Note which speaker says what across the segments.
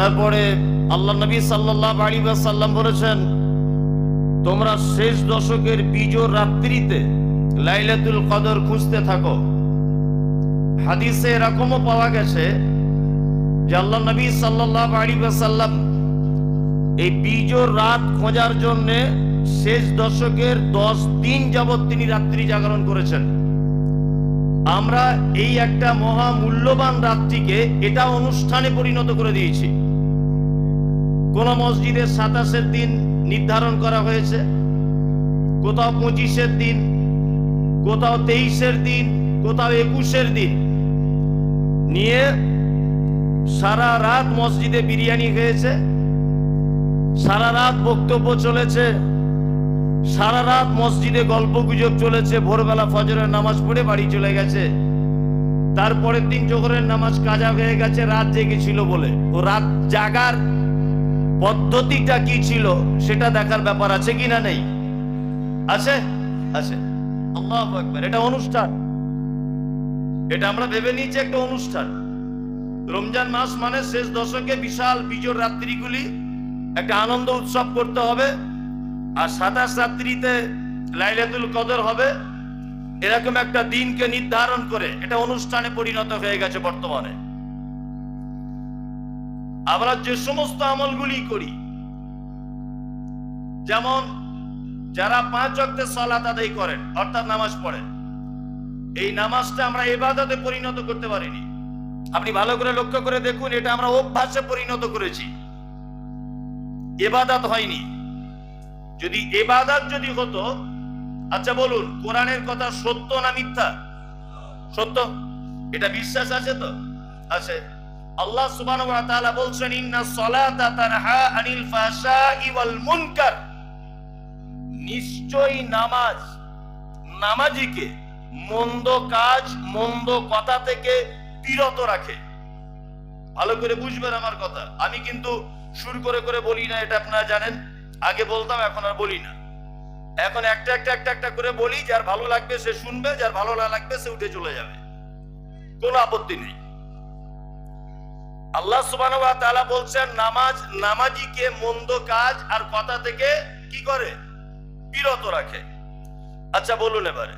Speaker 1: তারপরে আল্লাহ নবী সাল্লাল্লাহু আলাইহি ওয়াসাল্লাম বলেছেন, তোমরা শেষ দশকের বিজোড় রাত্রিতে লাইলাতুল কদর খুঁজতে থাকো। হাদিসে এরকমও পাওয়া গেছে যে আল্লাহ নবী সাল্লাল্লাহু আলাইহি ওয়াসাল্লাম এই বিজোড় রাত খোঁজার জন্য শেষ দশকের 10 দিন যাবত তিনি রাত্রি জাগরণ করেছেন। আমরা এই একটা মহা মূল্যবান রাত্রিকে এটা অনুষ্ঠানে পরিণত করে দিয়েছি। কোন মসজিদে 27-এর দিন নির্ধারণ করা হয়েছে, কোথাও 25-এর দিন, কোথাও 23-এর দিন, কোথাও 21-এর দিন নিয়ে সারা রাত মসজিদে বিরিয়ানি হয়েছে, সারা রাত বক্তব্য চলেছে, সারা রাত মসজিদে গল্প গুজব চলেছে, ভোরবেলা ফজরের নামাজ পড়ে বাড়ি চলে গেছে। তারপরের দিন জোহরের নামাজ কাজা হয়ে গেছে, রাত জেগেছিল বলে। ও রাত জাগার পদ্ধতিটা কি ছিল সেটা দেখার ব্যাপার আছে কিনা? নেই? আছে, আছে। আল্লাহু আকবার। এটা অনুষ্ঠান, এটা আমরা ভেবে নিয়েছি একটা অনুষ্ঠান। রমজান মাস মানে শেষ দশকে বিশাল বিজোড় রাত্রিগুলি একটা আনন্দ উৎসব করতে হবে, আর 27 রাত্রিতে লাইলাতুল কদর হবে, এরকম একটা দিনকে নির্ধারণ করে এটা অনুষ্ঠানে পরিণত হয়ে গেছে বর্তমানে। আমরা যে সমস্ত আমলগুলি করি, যেমন যারা 5 ওয়াক্তের সালাত আদায় করেন অর্থাৎ নামাজ পড়েন, এই নামাজটা আমরা ইবাদতে পরিণত করতে পারিনি। আপনি ভালো করে লক্ষ্য করে দেখুন, এটা আমরা অভ্যাসে পরিণত করেছি, ইবাদত হয়নি। যদি ইবাদত যদি হতো, আচ্ছা বলুন কোরআনের কথা সত্য না মিথ্যা? সত্য। এটা বিশ্বাস আছে তো? আছে। আল্লাহ সুবহানাহু ওয়া তাআলা বলছেন, ইন্নাস সালাতা তানহা আনিল ফাহশাই ওয়াল মুনকার। নিশ্চয়ই নামাজ নামাজিকে মন্দ কাজ মন্দ কথা থেকে বিরত রাখে। ভালো করে বুঝবেন আমার কথা। আমি কিন্তু সুর করে করে বলি না, এটা আপনারা জানেন। আগে বলতাম, এখন আর বলি না। এখন একটা একটা একটা একটা করে বলি, যার ভালো লাগবে সে শুনবে, যার ভালো না লাগবে সে উঠে চলে যাবে, কোনো আপত্তি নেই। আল্লাহ সুবহানাহু ওয়া তাআলা বলছেন, নামাজ নামাজিকে মন্দ কাজ আর কথা থেকে কি করে? বিরত রাখে। আচ্ছা বলুন এবারে,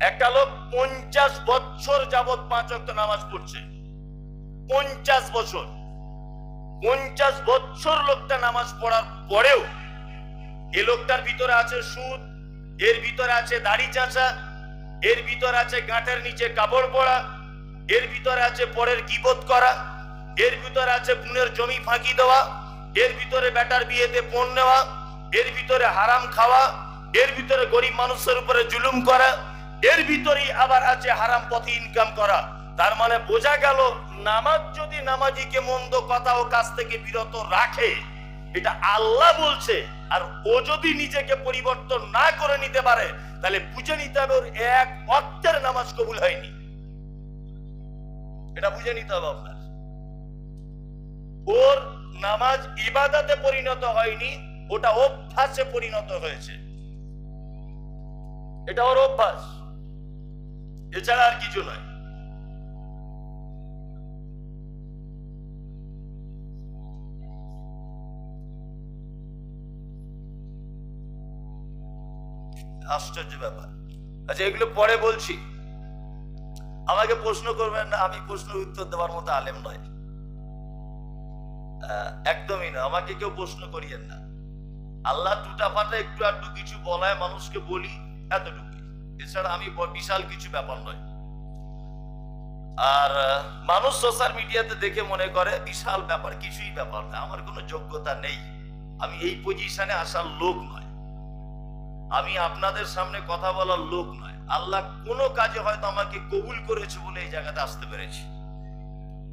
Speaker 1: একটা লোক 50 বছর যাবত 5 ওয়াক্ত নামাজ পড়ছে, 50 বছর, 50 বছর লোকটা নামাজ পড়ার পরেও এই লোকটার ভিতরে আছে সুদ, এর ভিতরে আছে দাড়ি চাঁচা, এর ভিতরে আছে গাঁটের নিচে কাপড় পরা, এর ভিতরে আছে পরের গীবত করা, এর ভিতরে আছে বোনের জমি ফাঁকি দেওয়া, এর ভিতরে বেটার বিয়েতে পণ নেওয়া, এর ভিতরে হারাম খাওয়া, এর ভিতরে গরিব মানুষের উপরে জুলুম করা, এর ভিতরেই আবার আছে হারাম পথে ইনকাম করা। তার মানে বোঝা গেল, নামাজ যদি নামাজিকে মন্দ কথা ও কাজ থেকে বিরত রাখে, এটা আল্লাহ বলছে, আর ও যদি নিজেকে পরিবর্তন না করে নিতে পারে, তাহলে বুঝে নিতে হবে ওর 1 ওয়াক্তের নামাজ কবুল হয়নি। এটা বুঝে নিতে হবে আপনার। ওর নামাজ ইবাদতে পরিণত হয়নি, ওটা অভ্যাসে পরিণত হয়েছে। এটা ওর অভ্যাস, এছাড়া আর কিছু নয়। আশ্চর্য ব্যাপার। আচ্ছা এগুলো পরে বলছি, আমাকে প্রশ্ন করবেন না, আমি প্রশ্নের উত্তর দেওয়ার মতো আলেম নয়, একদমই না। আমাকে কেউ প্রশ্ন করিয়েন না। আল্লাহ টুটা ফাটা একটু আধটু কিছু বলায় মানুষকে বলি, এতটুকু। এছাড়া আমি বিশাল কিছু ব্যাপার নয়। আর মানুষ সোশ্যাল মিডিয়াতে দেখে মনে করে বিশাল ব্যাপার, কিছুই ব্যাপার না। আমার কোনো যোগ্যতা নেই, আমি এই পজিশনে আসার লোক নয়, আমি আপনাদের সামনে কথা বলার লোক নয়। আল্লাহ কোনো কাজে হয়তো আমাকে কবুল করেছে বলে এই জায়গাতে আসতে পেরেছি,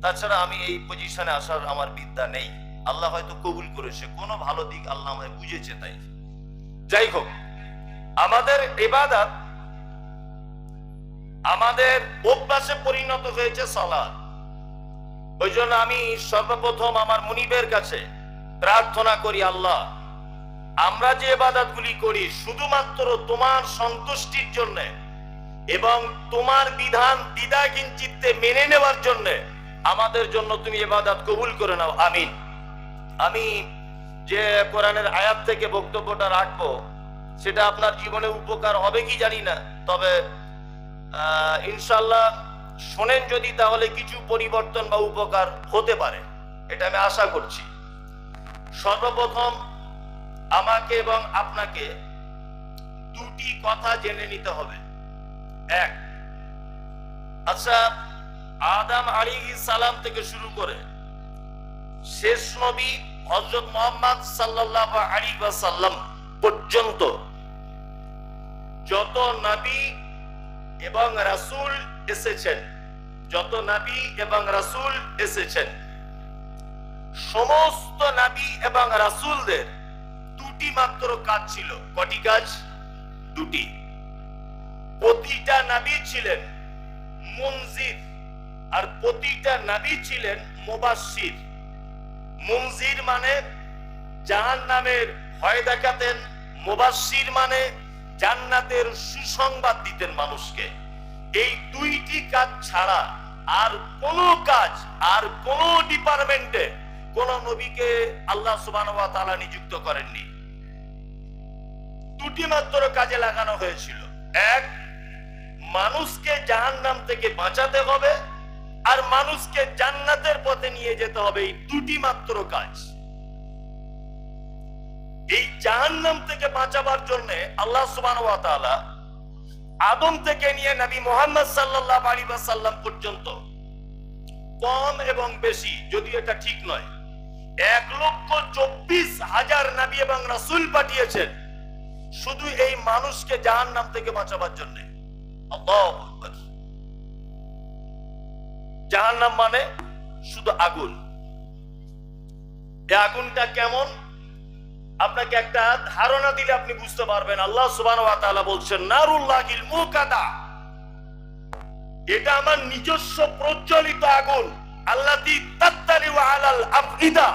Speaker 1: তাছাড়া আমি এই পজিশনে আসার আমার বিদ্যা নেই। আল্লাহ হয়তো কবুল করেছে, কোনো ভালো দিক আল্লাহ আমায় বুঝেছে তাই। যাই হোক, আমাদের ইবাদত আমাদের অভ্যাসে পরিণত হয়েছে সালাত। ওই জন্য আমি সর্বপ্রথম আমার মুনিবের কাছে প্রার্থনা করি, আল্লাহ আমরা যে ইবাদতগুলি করি শুধুমাত্র তোমার সন্তুষ্টির জন্য এবং তোমার বিধান দ্বিধাহীন চিত্তে মেনে নেওয়ার জন্য আমাদের জন্য তুমি ইবাদত কবুল করে নাও, আমিন। আমি যে কোরআনের আয়াত থেকে বক্তব্যটা রাখবো সেটা আপনার জীবনে উপকার হবে কি জানি না, তবে ইনশাল্লাহ শোনেন যদি তাহলে কিছু পরিবর্তন বা উপকার হতে পারে, এটা আমি আশা করছি। সর্বপ্রথম আমাকে এবং আপনাকে দুটি কথা জেনে নিতে হবে। এক, আচ্ছা, আদম আলাইহিস সালাম থেকে শুরু করে শেষ নবী হযরত মুহাম্মদ সাল্লাল্লাহু আলাইহি ওয়াসাল্লাম পর্যন্ত যত নবী এবং রাসূল এসেছেন, যত নবী এবং রাসূল এসেছেন, সমস্ত নবী এবং রাসূলদের দুটি মাত্র কাজ ছিল। কটি কাজ? দুটি। প্রতিটা নবী ছিলেন মুনজির আর প্রতিটা নবী ছিলেন মুবাশশির। মুনজির মানে জাহান্নামের ভয় দেখাতেন, মুবাশশির মানে জান্নাতের সুসংবাদ দিতেন মানুষকে। এই দুইটি কাজ ছাড়া আর কোন কাজ, আর কোন ডিপার্টমেন্টে কোন নবীকে আল্লাহ সুবহানাহু ওয়া তাআলা নিযুক্ত করেননি। দুটি মাত্র কাজে লাগানো হয়েছিল। এক, মানুষকে জাহান্নাম থেকে বাঁচাতে হবে, আর মানুষকে জান্নাতের পথে নিয়ে যেতে হবে। এই দুটি মাত্র কাজ। এই জাহান্নাম থেকে বাঁচাবার জন্য আল্লাহ সুবহানাহু ওয়া তাআলা আদম থেকে নিয়ে নবী মুহাম্মদ সাল্লাল্লাহু আলাইহি ওয়াসাল্লাম পর্যন্ত কম এবং বেশি, যদি এটা ঠিক নয়, 1,24,000 নবী এবং রাসূল পাঠিয়েছেন শুধু এই মানুষকে জাহান্নাম থেকে বাঁচাবার জন্য। আল্লাহু আকবার। জাহান্নাম মানে শুধু আগুন। এই আগুনটা কেমন আপনাকে একটা ধারণা দিলে আপনি বুঝতে পারবেন। আল্লাহ সুবহানাহু ওয়া তাআলা বলছেন নারুল্লাহিল মুকাদা, এটা আমার নিজস্ব প্রজ্বলিত আগুন। আল্লাতী তাত্তালিউ আলাল আফইদা,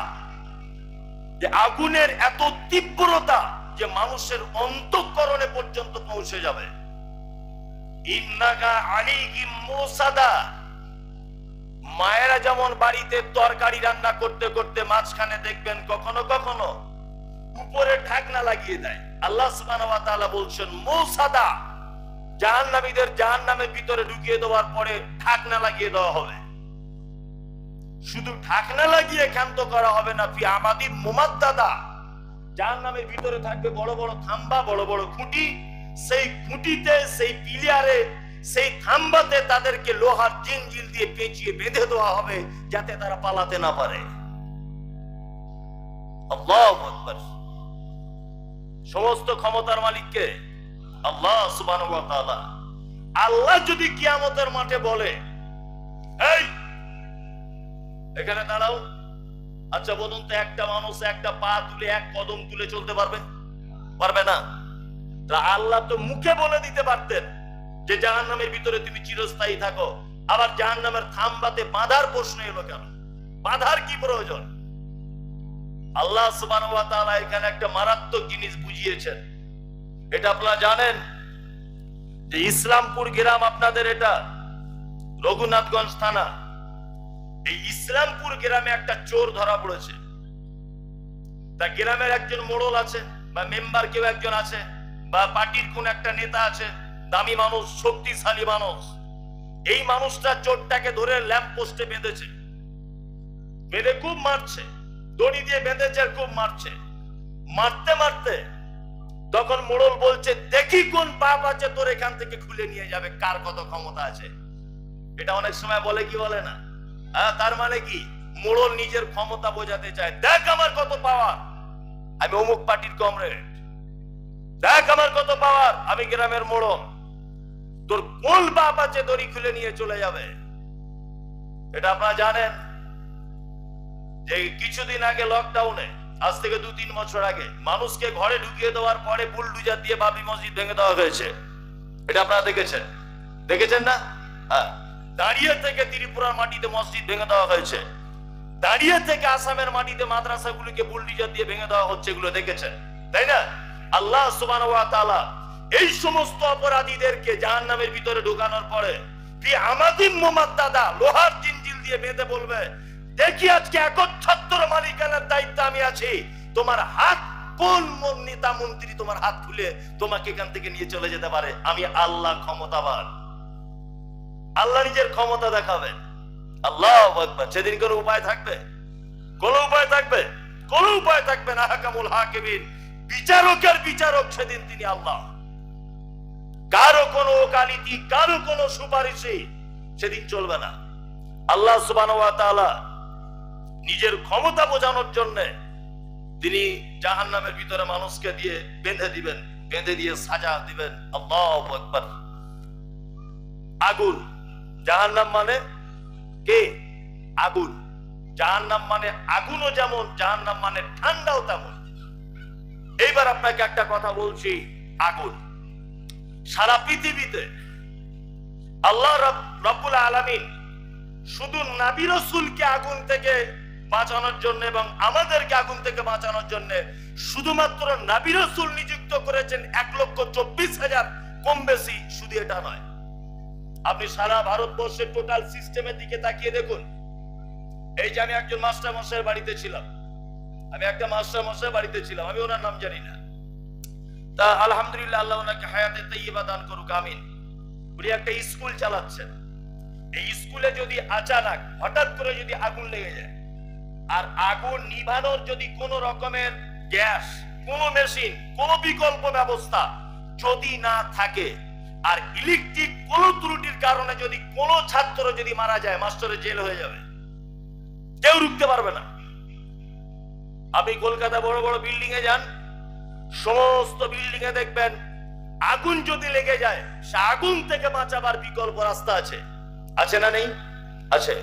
Speaker 1: যে আগুনের এত তীব্রতা যে মানুষের অন্তঃকরণে পর্যন্ত পৌঁছে যাবে। ইন্নাকা আলাইহিম মুসাদা, মায়েরা যেমন বাড়িতে তরকারি রান্না করতে করতে মাঝখানে দেখবেন কখনো কখনো উপরে ঢাকনা লাগিয়ে দেয়। আল্লাহ সুবহানাহু ওয়া তাআলা বলছেন মুসাদা, জাহান্নামীদের জাহান্নামের ভিতরে ঢুকিয়ে দেওয়ার পরে ঢাকনা লাগিয়ে দেওয়া হবে। শুধু ঢাকনা লাগিয়ে ক্ষান্ত করা হবে না, ফি আমাদি মুমাদ্দাদা, জাহান্নামের ভিতরে থাকবে বড় বড় থাম্বা, বড় বড় খুঁটি। সেই খুঁটিতে, সেই পিলিয়ারে, সেই থাম্বাতে তাদেরকে লোহার জিনজিল দিয়ে পেঁচিয়ে বেঁধে দেওয়া হবে যাতে তারা পালাতে না পারে। আল্লাহু আকবার। সমস্ত ক্ষমতার মালিককে আল্লাহ সুবহানাহু ওয়া তাআলা। আল্লাহ যদি কিয়ামতের মাঠে বলে, এই এখানে দাঁড়াও, আচ্ছা বলুন তো একটা মানুষ একটা পা তুলে, এক কদম তুলে চলতে পারবে? পারবে না। আল্লাহ তো মুখে বলে দিতে পারতেন যে জাহান্নামের ভিতরে তুমি চিরস্থায়ী থাকো, আবার জাহান্নামের থাম্বাতে বাঁধার প্রশ্ন এলো কেন? বাঁধার কি প্রয়োজন? আল্লাহ সুবহানাহু ওয়া তাআলা এখানে একটা মারাত্মক জিনিস বুঝিয়েছেন। এটা আপনারা জানেন যে ইসলামপুর গ্রাম, আপনাদের এটা রঘুনাথগঞ্জ থানা, এই ইসলামপুর গ্রামে একটা চোর ধরা পড়েছে। তা গ্রামের একজন মোড়ল আছে বা মেম্বার কেউ একজন আছে বা পার্টির কোন একটা নেতা আছে, দামি মানুষ, শক্তিশালী মানুষ। এই মানুষটা চোরটাকে ধরে ল্যাম্প পোস্টে বেঁধেছে, বেঁধে খুব মারছে, দড়ি দিয়ে বেঁধেছে আর খুব মারছে। মারতে মারতে তখন মোড়ল বলছে, দেখি কোন পাপ আছে তোর এখান থেকে খুলে নিয়ে যাবে, কার কত ক্ষমতা আছে। এটা অনেক সময় বলে কি বলে না? তার মানে কি, মোড়ল নিজের ক্ষমতা বোঝাতে চায়। দেখ আমার কত পাওয়ার, আমি অমুক পার্টির কমরেড, দেখ আমার কত পাওয়ার, আমি গ্রামের মোড়ল। তোর কোন বাপ আছে দড়ি খুলে নিয়ে চলে যাবে? এটা আপনারা জানেন যে কিছুদিন আগে লকডাউনে, আজ থেকে 2-3 বছর আগে, মানুষকে ঘরে ঢুকিয়ে দেওয়ার পরে বুলডুজার দিয়ে বাবরি মসজিদ ভেঙে দেওয়া হয়েছে। এটা আপনারা দেখেছেন? দেখেছেন না? হ্যাঁ। দাঁড়িয়ে থেকে ত্রিপুরার মাটিতে মসজিদ ভেঙে দেওয়া হয়েছে, দাঁড়িয়ে থেকে আসামের মাটিতে মাদ্রাসাগুলোকে বুলডুজার দিয়ে ভেঙে দেওয়া হচ্ছে, এগুলো দেখেছেন, তাই না? আল্লাহ সুবহানাহু ওয়া তাআলা এই সমস্ত অপরাধীদেরকে জাহান্নামের ভিতরে ঢোকানোর পরে আমাদের মুমাদ্দাদা, লোহার জিনজিল দিয়ে বেঁধে বলবে, দেখি আজকে একচ্ছত্র মালিকানার দায়িত্ব আমি আছি, তোমার হাত কোন নেতা মন্ত্রী তোমার হাত খুলে তোমাকে এখান থেকে নিয়ে চলে যেতে পারে? আমি আল্লাহ ক্ষমতাবান। আল্লাহ নিজের ক্ষমতা দেখাবেন। আল্লাহু আকবার। সেদিন কোনো উপায় থাকবে? কোন উপায় থাকবে? কোন উপায় থাকবে না। হাকামুল হাকিমিন, বিচারকের বিচারক সেদিন তিনি আল্লাহ। কারো কোনো ওকালতি, কারো কোনো সুপারিশে সেদিন চলবে না। আল্লাহ সুবহানাহু ওয়া তাআলা নিজের ক্ষমতা বোঝানোর জন্য তিনি জাহান্নামের ভিতরে মানুষকে দিয়ে বেঁধে দিবেন, বেঁধে দিয়ে সাজা দিবেন। আল্লাহু আকবার। আগুন, জাহান্নাম মানে কে? আগুন। জাহান্নাম মানে আগুনও যেমন, জাহান্নাম মানে ঠান্ডাও তেমন। এইবার আপনাকে একটা কথা বলছি, আগুন সারা পৃথিবীতে আল্লাহ রাব্বুল আলামিন শুধু নবী রাসূলকে আগুন থেকে বাঁচানোর জন্য এবং আমাদেরকে আগুন থেকে বাঁচানোর জন্য শুধুমাত্র নবী রাসূল নিযুক্ত করেছেন 1,24,000, কম বেশি। শুধু এটা নয়, আপনি সারা ভারতবর্ষের টোটাল সিস্টেমের দিকে তাকিয়ে দেখুন। এই যে আমি একজন মাস্টার মশাইয়ের বাড়িতে ছিলাম, আমি ওনার নাম জানি না, তা আলহামদুলিল্লাহ আল্লাহ ওনাকে হায়াতে তাইয়্যিবা দান করুক, আমিন। উনি একটা স্কুল চালাচ্ছেন। এই স্কুলে যদি আচানক হঠাৎ করে যদি আগুন লেগে যায়, আর আগুন নিভানোর যদি কোনো রকমের গ্যাস, কোনো মেশিন, কোনো বিকল্প ব্যবস্থা যদি না থাকে, আর ইলেকট্রিক কোনো ত্রুটির কারণে যদি কোনো ছাত্র যদি মারা যায়, মাস্টারের জেল হয়ে যাবে, কেউ রুখতে পারবে না। আপনি কলকাতা বড় বড় বিল্ডিং এ যান, সমস্ত বিল্ডিং এ দেখবেন আগুন যদি লেগে যায়, সে আগুন থেকে বাঁচাবার বিকল্প রাস্তা আছে। আছে না নেই? আছে।